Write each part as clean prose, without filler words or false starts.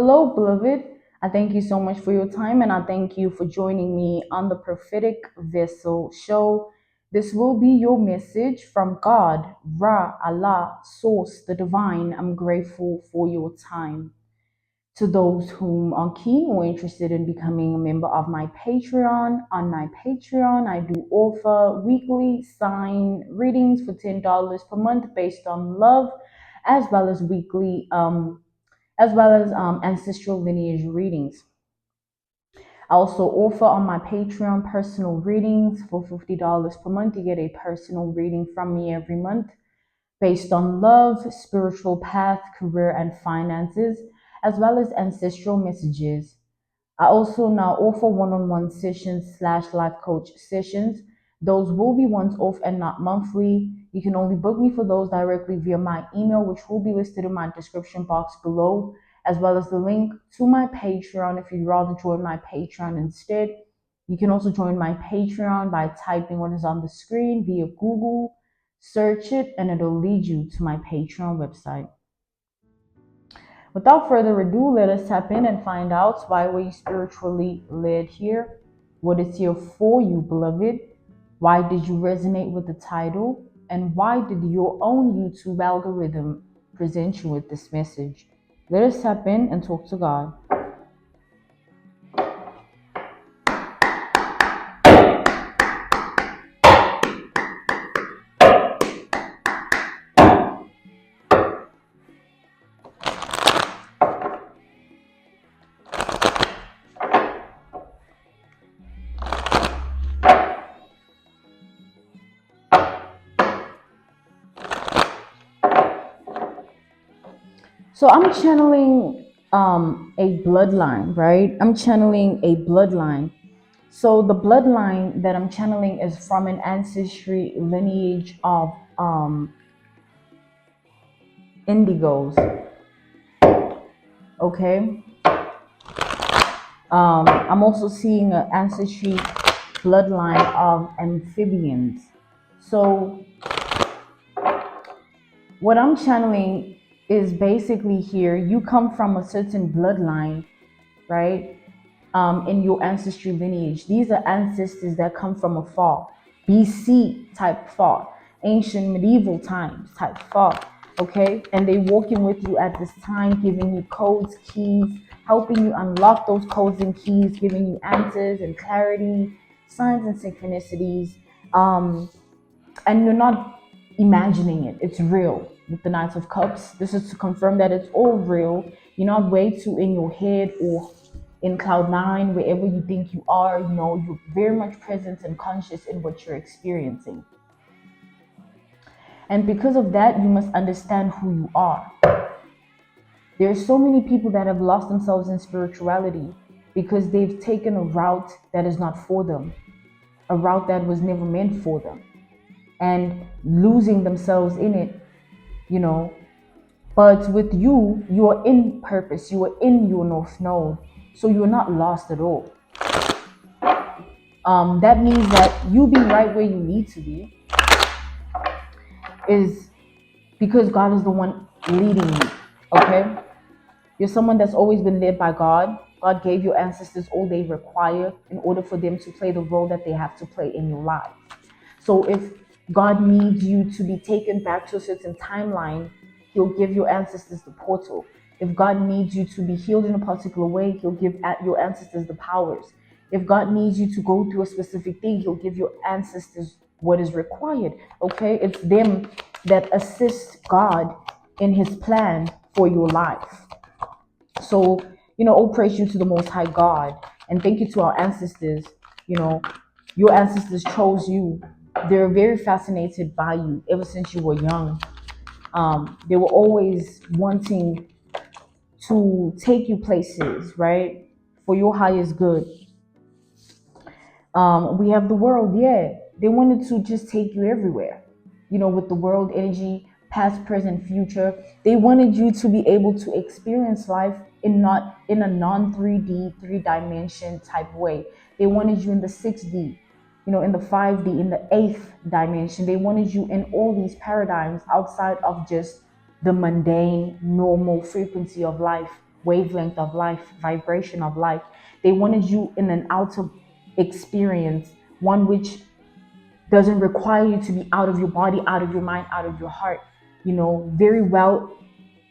Hello, beloved. I thank you so much for your time and I thank you for joining me on the Prophetic Vessel Show. This will be your message from God, Ra, Allah, Source, the Divine. I'm grateful for your time. To those whom are keen or interested in becoming a member of my Patreon, on my Patreon, I do offer weekly sign readings for $10 per month based on love, as well as weekly ancestral lineage readings. I also offer on my Patreon personal readings for $50 per month. You get a personal reading from me every month based on love, spiritual path, career, and finances, as well as ancestral messages. I also now offer one-on-one sessions slash life coach sessions. Those will be once off and not monthly. You can only book me for those directly via my email, which will be listed in my description box below, as well as the link to my Patreon if you'd rather join my Patreon instead. You can also join my Patreon by typing what is on the screen via Google, search it, and it'll lead you to my Patreon website. Without further ado, let us tap in and find out why were you spiritually led here? What is here for you, beloved? Why did you resonate with the title? And why did your own YouTube algorithm present you with this message? Let us tap in and talk to God. So I'm channeling a bloodline, right? I'm channeling a bloodline. So the bloodline that I'm channeling is from an ancestry lineage of indigos. Okay. I'm also seeing an ancestry bloodline of amphibians. So what I'm channeling is basically here, you come from a certain bloodline, right? In your ancestry lineage. These are ancestors that come from afar, BC type far, ancient medieval times type far, okay? And they walking with you at this time, giving you codes, keys, helping you unlock those codes and keys, giving you answers and clarity, signs and synchronicities. And you're not imagining it, it's real. With the Knight of Cups, this is to confirm that it's all real. You're not way too in your head or in cloud nine, wherever you think you are. You're very much present and conscious in what you're experiencing. And because of that, you must understand who you are. There are so many people that have lost themselves in spirituality because they've taken a route that is not for them, a route that was never meant for them, and losing themselves in it, But with you, you are in purpose, you are in your North Node, so you're not lost at all. That means that you being right where you need to be is because God is the one leading you, okay? You're someone that's always been led by God. God gave your ancestors all they require in order for them to play the role that they have to play in your life. So if God needs you to be taken back to a certain timeline, He'll give your ancestors the portal. If God needs you to be healed in a particular way, He'll give your ancestors the powers. If God needs you to go through a specific thing, He'll give your ancestors what is required. Okay? It's them that assist God in His plan for your life. So, all praise you to the Most High God. And thank you to our ancestors. Your ancestors chose you. They're very fascinated by you ever since you were young. They were always wanting to take you places, right? For your highest good. We have the world, yeah. They wanted to just take you everywhere. With the world energy, past, present, future. They wanted you to be able to experience life not in a non 3D, 3 dimension type way. They wanted you in the 6D, in the 5D, in the 8th dimension. They wanted you in all these paradigms outside of just the mundane, normal frequency of life wavelength of life, vibration of life. They wanted you in an outer experience, one which doesn't require you to be out of your body, out of your mind, out of your heart. Very well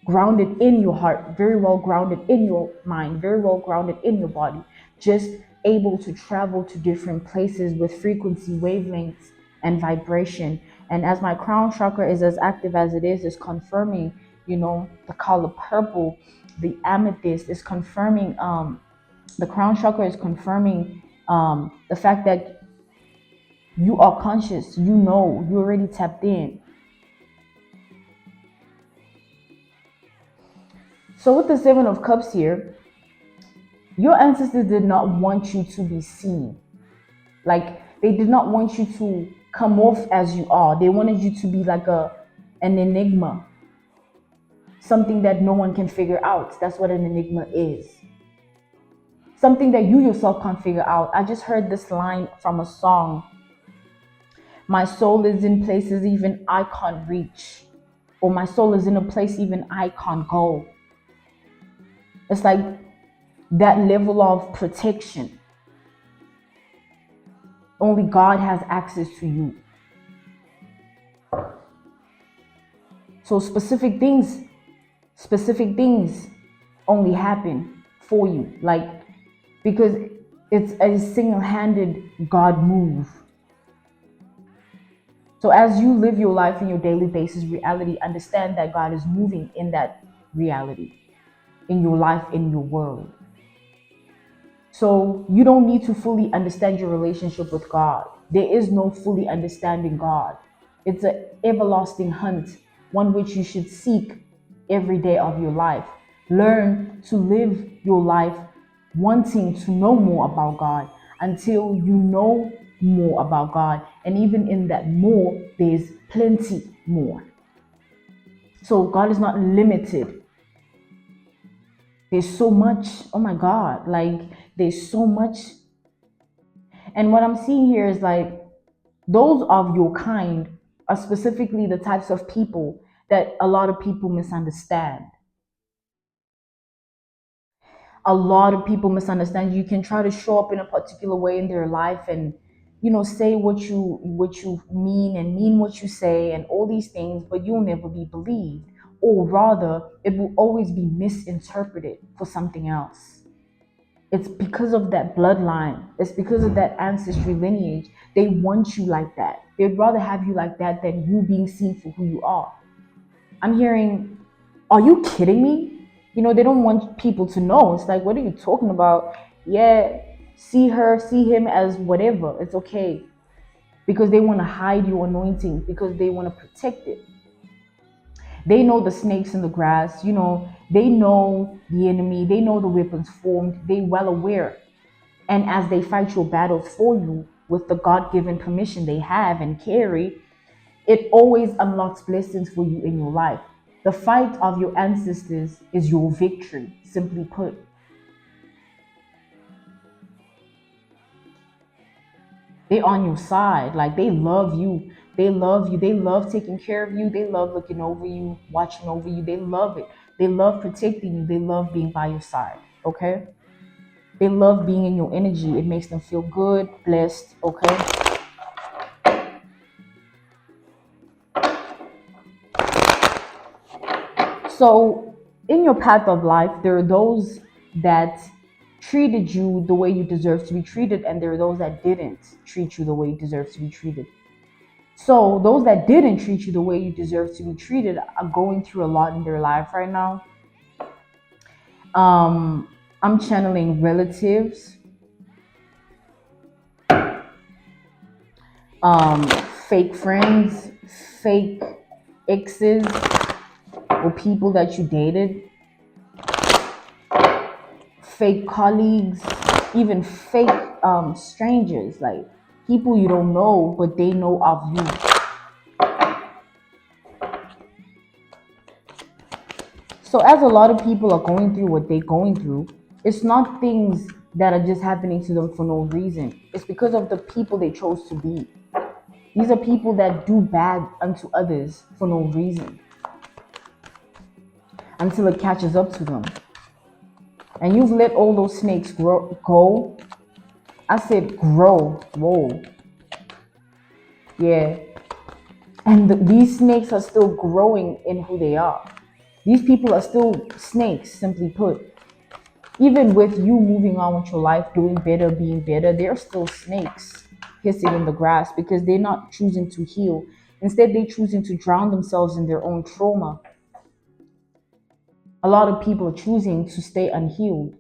grounded in your heart, very well grounded in your mind, very well grounded in your body, just able to travel to different places with frequency, wavelengths, and vibration. And as my crown chakra is as active as it is confirming, the color purple, the amethyst is confirming, the crown chakra is confirming the fact that you are conscious, you already tapped in. So with the Seven of Cups here, your ancestors did not want you to be seen. Like, they did not want you to come off as you are. They wanted you to be like an enigma. Something that no one can figure out. That's what an enigma is. Something that you yourself can't figure out. I just heard this line from a song. My soul is in places even I can't reach. Or my soul is in a place even I can't go. It's like that level of protection. Only God has access to you. So specific things only happen for you. Like, because it's a single-handed God move. So as you live your life in your daily basis reality, understand that God is moving in that reality, in your life, in your world. So you don't need to fully understand your relationship with God. There is no fully understanding God. It's an everlasting hunt, one which you should seek every day of your life. Learn to live your life wanting to know more about God until you know more about God. And even in that more, there's plenty more. So God is not limited. There's so much. Oh my God, like there's so much. And what I'm seeing here is like those of your kind are specifically the types of people that a lot of people misunderstand. A lot of people misunderstand. You can try to show up in a particular way in their life and say what you mean and mean what you say and all these things, but you'll never be believed, or rather it will always be misinterpreted for something else. It's because of that bloodline. It's because of that ancestry lineage. They want you like that. They'd rather have you like that than you being seen for who you are. I'm hearing, are you kidding me? They don't want people to know. It's like, what are you talking about? Yeah, see her, see him as whatever. It's okay. Because they want to hide your anointing, because they want to protect it. They know the snakes in the grass, they know the enemy, they know the weapons formed, they well aware. And as they fight your battles for you with the God-given permission they have and carry, it always unlocks blessings for you in your life. The fight of your ancestors is your victory, simply put. They're on your side. Like, they love you. They love you. They love taking care of you. They love looking over you, watching over you. They love it. They love protecting you. They love being by your side. Okay? They love being in your energy. It makes them feel good, blessed. Okay? So, in your path of life, there are those that treated you the way you deserve to be treated, and there are those that didn't treat you the way you deserve to be treated. So those that didn't treat you the way you deserve to be treated are going through a lot in their life right now. I'm channeling relatives, fake friends, fake exes, or people that you dated, fake colleagues, even fake strangers, like people you don't know, but they know of you. So as a lot of people are going through what they're going through, it's not things that are just happening to them for no reason. It's because of the people they chose to be. These are people that do bad unto others for no reason, until it catches up to them. and you've let all those snakes go. I said grow. Whoa. Yeah. And these snakes are still growing in who they are. These people are still snakes, simply put. Even with you moving on with your life, doing better, being better, they're still snakes hissing in the grass because they're not choosing to heal. Instead, they're choosing to drown themselves in their own trauma. A lot of people are choosing to stay unhealed,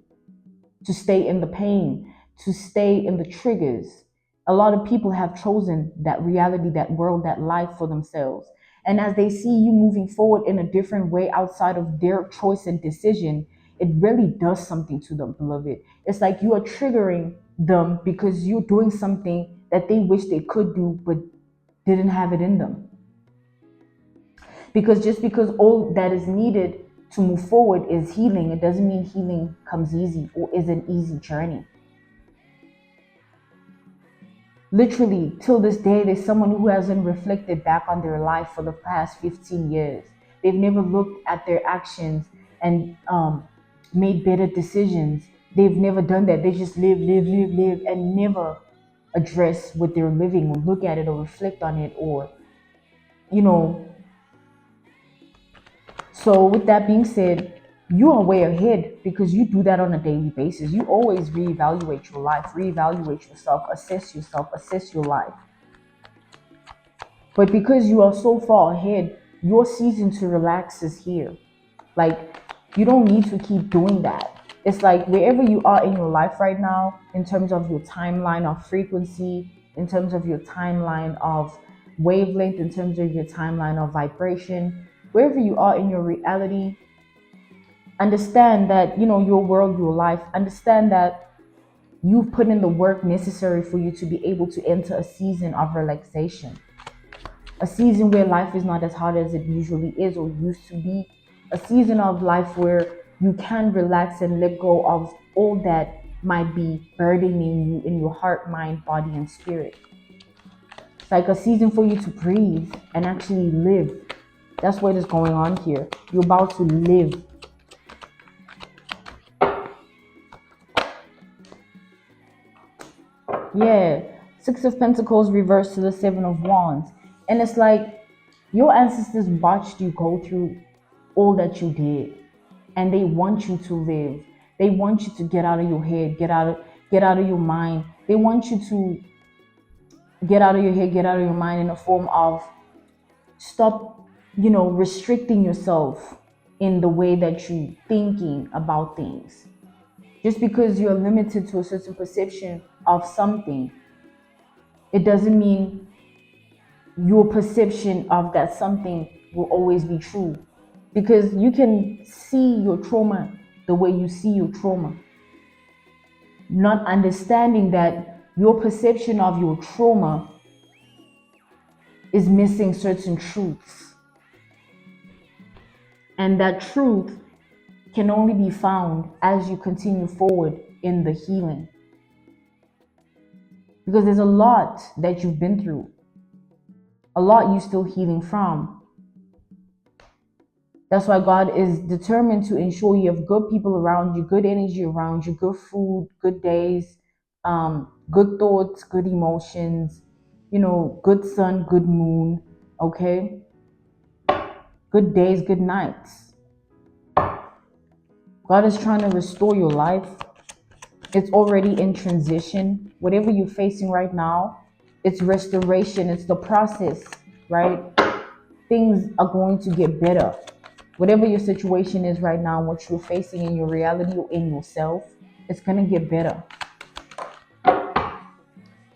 to stay in the pain, to stay in the triggers. A lot of people have chosen that reality, that world, that life for themselves. And as they see you moving forward in a different way outside of their choice and decision, it really does something to them, beloved. It's like you are triggering them because you're doing something that they wish they could do but didn't have it in them. Because just because all that is needed to move forward is healing, it doesn't mean healing comes easy or is an easy journey. Literally, till this day, there's someone who hasn't reflected back on their life for the past 15 years. They've never looked at their actions and made better decisions. They've never done that. They just live, and never address what they're living or look at it or reflect on it or, you know. So, with that being said, you are way ahead because you do that on a daily basis. You always reevaluate your life, reevaluate yourself, assess your life. But because you are so far ahead, your season to relax is here. Like, you don't need to keep doing that. It's like wherever you are in your life right now, in terms of your timeline of frequency, in terms of your timeline of wavelength, in terms of your timeline of vibration, wherever you are in your reality, understand that, your world, your life, understand that you've put in the work necessary for you to be able to enter a season of relaxation. A season where life is not as hard as it usually is or used to be. A season of life where you can relax and let go of all that might be burdening you in your heart, mind, body, and spirit. It's like a season for you to breathe and actually live. That's what is going on here. You're about to live. Yeah. Six of Pentacles reversed to the Seven of Wands. And it's like your ancestors watched you go through all that you did. And they want you to live. They want you to get out of your head, get out of your mind. They want you to get out of your head, get out of your mind in a form of stop, restricting yourself in the way that you're thinking about things. Just because you're limited to a certain perception of something, it doesn't mean your perception of that something will always be true. Because you can see your trauma the way you see your trauma. Not understanding that your perception of your trauma is missing certain truths. And that truth can only be found as you continue forward in the healing. Because there's a lot that you've been through, a lot you're still healing from. That's why God is determined to ensure you have good people around you, good energy around you, good food, good days, good thoughts, good emotions, good sun, good moon, okay? Good days, good nights. God is trying to restore your life. It's already in transition. Whatever you're facing right now, it's restoration. It's the process, right? Things are going to get better. Whatever your situation is right now, what you're facing in your reality or in yourself, it's going to get better.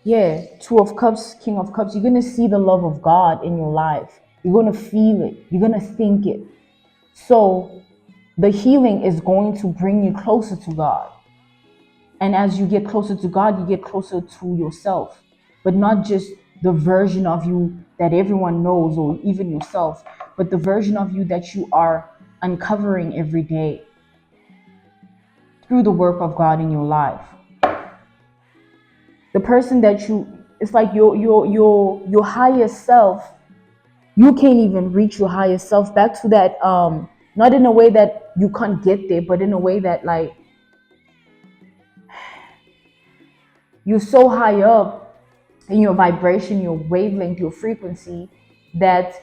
Yeah, Two of Cups, King of Cups, you're going to see the love of God in your life. You're going to feel it. You're going to think it. So the healing is going to bring you closer to God. And as you get closer to God, you get closer to yourself. But not just the version of you that everyone knows or even yourself, but the version of you that you are uncovering every day through the work of God in your life. The person that it's like your higher self, you can't even reach your higher self back to that, not in a way that you can't get there, but in a way that like You're so high up in your vibration, your wavelength, your frequency, that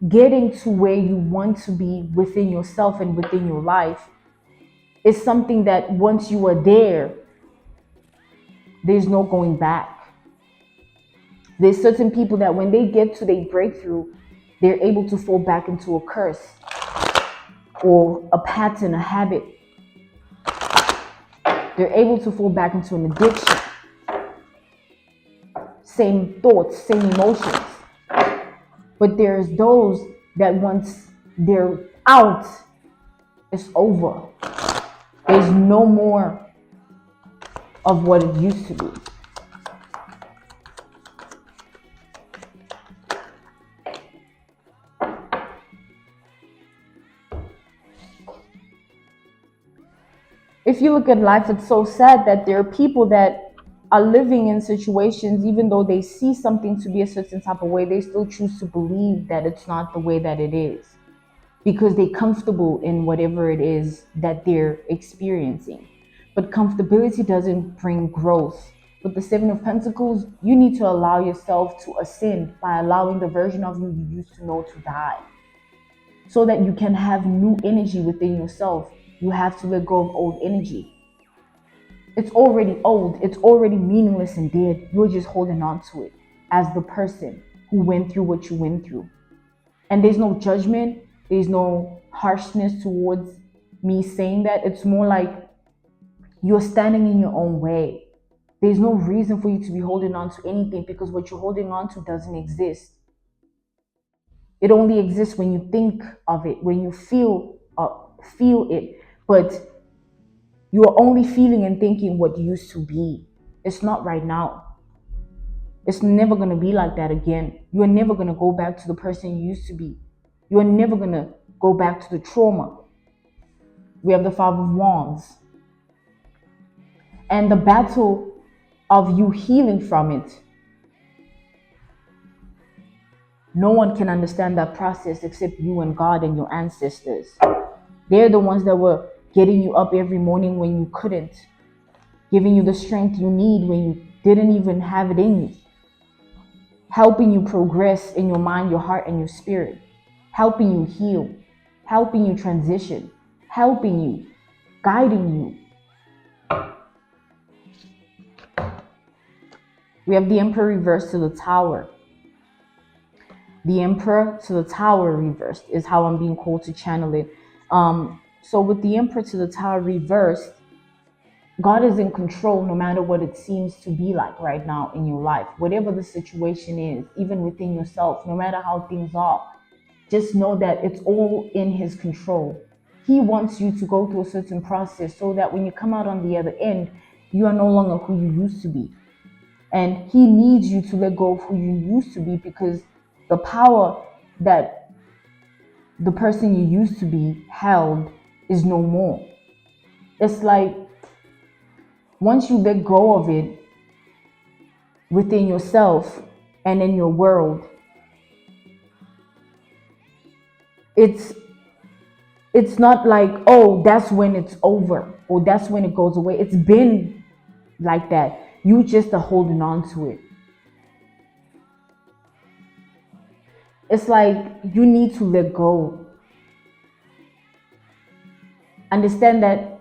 getting to where you want to be within yourself and within your life is something that once you are there, there's no going back. There's certain people that when they get to their breakthrough, they're able to fall back into a curse or a pattern, a habit. They're able to fall back into an addiction. Same thoughts, same emotions. But there's those that once they're out, it's over. There's no more of what it used to be. If you look at life, it's so sad that there are people that are living in situations, even though they see something to be a certain type of way, they still choose to believe that it's not the way that it is, because they're comfortable in whatever it is that they're experiencing. But comfortability doesn't bring growth. With the Seven of Pentacles, you need to allow yourself to ascend by allowing the version of you you used to know to die, so that you can have new energy within yourself. You have to let go of old energy. It's already old. It's already meaningless and dead. You're just holding on to it as the person who went through what you went through. And there's no judgment. There's no harshness towards me saying that. It's more like you're standing in your own way. There's no reason for you to be holding on to anything, because what you're holding on to doesn't exist. It only exists when you think of it, when you feel it. But you're only feeling and thinking what used to be. It's not right now. It's never going to be like that again. You're never going to go back to the person you used to be. You're never going to go back to the trauma. We have the Five of Wands. And the battle of you healing from it, no one can understand that process except you and God and your ancestors. They're the ones that were getting you up every morning when you couldn't, giving you the strength you need when you didn't even have it in you, helping you progress in your mind, your heart, and your spirit, helping you heal, helping you transition, helping you, guiding you. We have the Emperor reversed to the Tower. The Emperor to the Tower reversed is how I'm being called to channel it. So with the Emperor to the Tower reversed, God is in control no matter what it seems to be like right now in your life. Whatever the situation is, even within yourself, no matter how things are, just know that it's all in His control. He wants you to go through a certain process so that when you come out on the other end, you are no longer who you used to be. And He needs you to let go of who you used to be, because the power that the person you used to be held is no more. It's like once you let go of it within yourself and in your world, it's not like, oh, that's when it's over or that's when it goes away. It's been like that. You just are holding on to it. It's like you need to let go. Understand that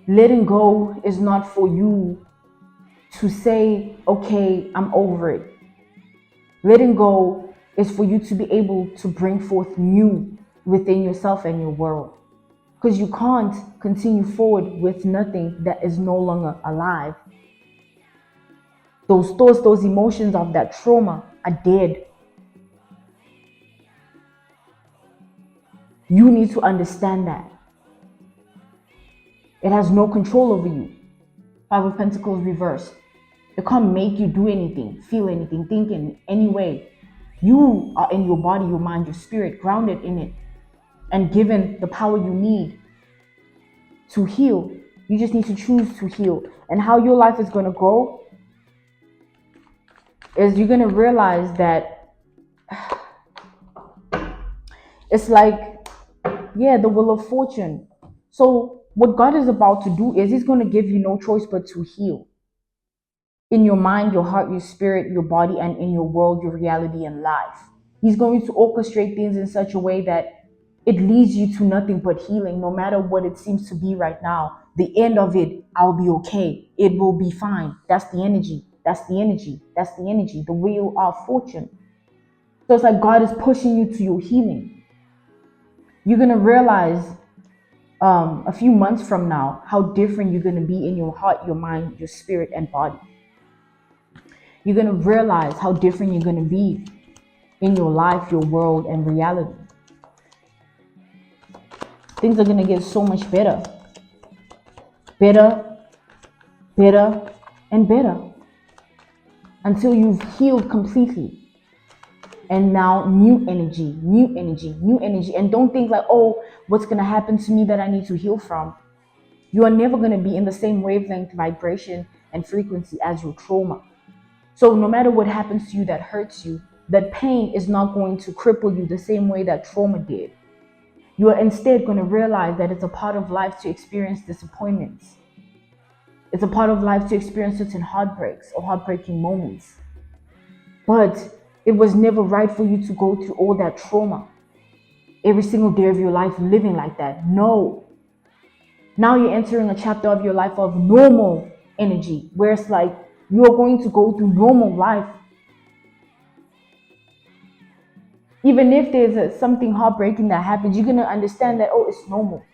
letting go is not for you to say, okay, I'm over it. Letting go is for you to be able to bring forth new within yourself and your world. Because you can't continue forward with nothing that is no longer alive. Those thoughts, those emotions of that trauma are dead. You need to understand that. It has no control over you. Five of Pentacles reversed. It can't make you do anything, feel anything, think in any way. You are in your body, your mind, your spirit, grounded in it, and given the power you need to heal. You just need to choose to heal. And how your life is going to go is you're going to realize that it's like, yeah, the wheel of fortune. So what God is about to do is He's going to give you no choice but to heal. in your mind, your heart, your spirit, your body, and in your world, your reality and life. He's going to orchestrate things in such a way that it leads you to nothing but healing, no matter what it seems to be right now. The end of it, I'll be okay. It will be fine. That's the energy. That's the energy. That's the energy. The wheel of fortune. So it's like God is pushing you to your healing. You're going to realize a few months from now how different you're going to be in your heart, your mind, your spirit, and body. You're going to realize how different you're going to be in your life, your world, and reality. Things are going to get so much better. Better, better, and better. Until you've healed completely. And now new energy, new energy, new energy. And don't think like, oh, what's going to happen to me that I need to heal from? You are never going to be in the same wavelength, vibration, and frequency as your trauma. So no matter what happens to you that hurts you, that pain is not going to cripple you the same way that trauma did. You are instead going to realize that it's a part of life to experience disappointments. It's a part of life to experience certain heartbreaks or heartbreaking moments. But it was never right for you to go through all that trauma every single day of your life living like that. No. Now you're entering a chapter of your life of normal energy, where it's like you're going to go through normal life. Even if there's something heartbreaking that happens, you're going to understand that, oh, it's normal.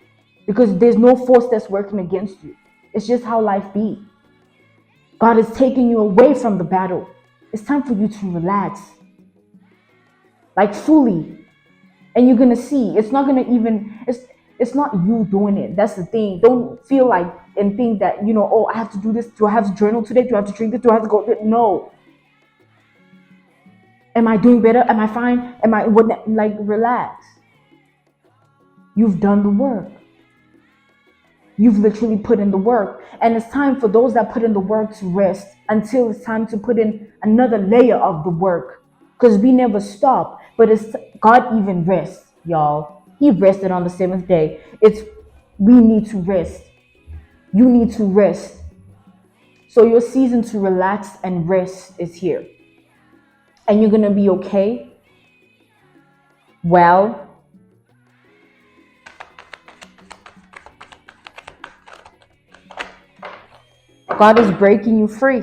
Because there's no force that's working against you. It's just how life be. God is taking you away from the battle. It's time for you to relax. Like fully. And you're going to see, it's not going to even, it's not you doing it. That's the thing. Don't feel like and think that, you know, oh, I have to do this. Do I have to journal today? Do I have to drink this? Do I have to go? No. Am I doing better? Am I fine? Am I, what? Like, relax. You've done the work. You've literally put in the work. And it's time for those that put in the work to rest until it's time to put in another layer of the work. Because we never stop. But it's God even rests, y'all. He rested on the seventh day. We need to rest. You need to rest. So your season to relax and rest is here. And you're going to be okay. Well, God is breaking you free.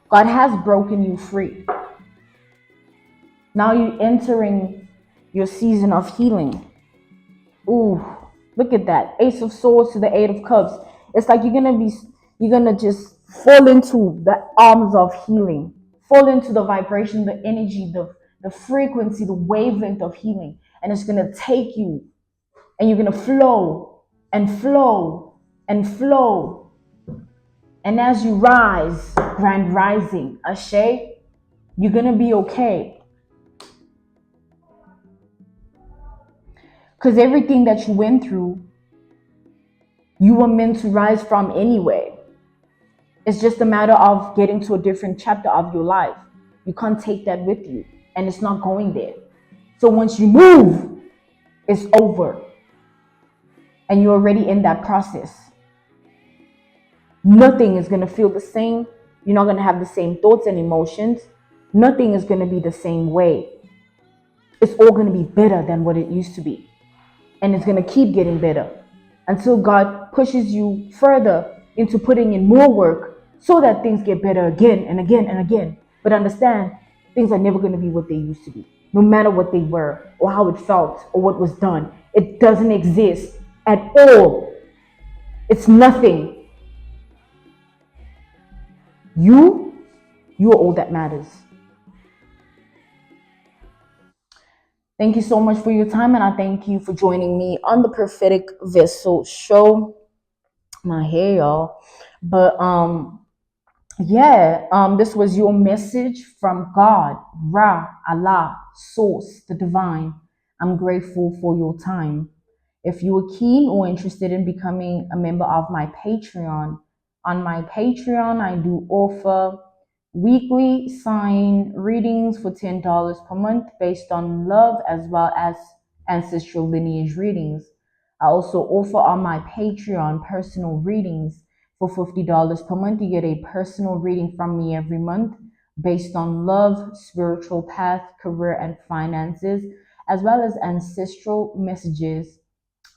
God has broken you free. Now you're entering your season of healing. Ooh, look at that. Ace of Swords to the Eight of Cups. It's like you're gonna just fall into the arms of healing. Fall into the vibration, the energy, the frequency, the wavelength of healing. And it's gonna take you. And you're gonna flow and flow and flow. And as you rise, grand rising, Ashe, you're gonna be okay. Because everything that you went through, you were meant to rise from anyway. It's just a matter of getting to a different chapter of your life. You can't take that with you, and it's not going there. So once you move, it's over. And you're already in that process. Nothing is going to feel the same. You're not going to have the same thoughts and emotions. Nothing is going to be the same way. It's all going to be better than what it used to be. And it's going to keep getting better until God pushes you further into putting in more work so that things get better again and again and again. But understand, things are never going to be what they used to be, no matter what they were or how it felt or what was done. It doesn't exist at all. It's nothing. You are all that matters. Thank you so much for your time, and I thank you for joining me on the Prophetic Vessel Show. My hair, y'all. But this was your message from God, Ra, Allah, Source, the Divine. I'm grateful for your time. If you are keen or interested in becoming a member of my Patreon, on my Patreon, I do offer weekly sign readings for $10 per month based on love, as well as ancestral lineage readings. I also offer on my Patreon personal readings For $50 per month, you get a personal reading from me every month based on love, spiritual path, career, and finances, as well as ancestral messages.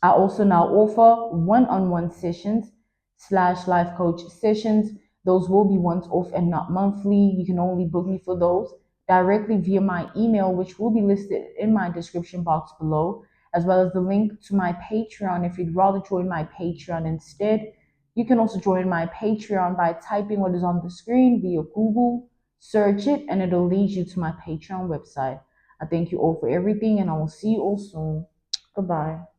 I also now offer one-on-one sessions slash life coach sessions. Those will be once off and not monthly. You can only book me for those directly via my email, which will be listed in my description box below, as well as the link to my Patreon. If you'd rather join my Patreon instead, you can also join my Patreon by typing what is on the screen via Google, search it, and it'll lead you to my Patreon website. I thank you all for everything, and I will see you all soon. Goodbye.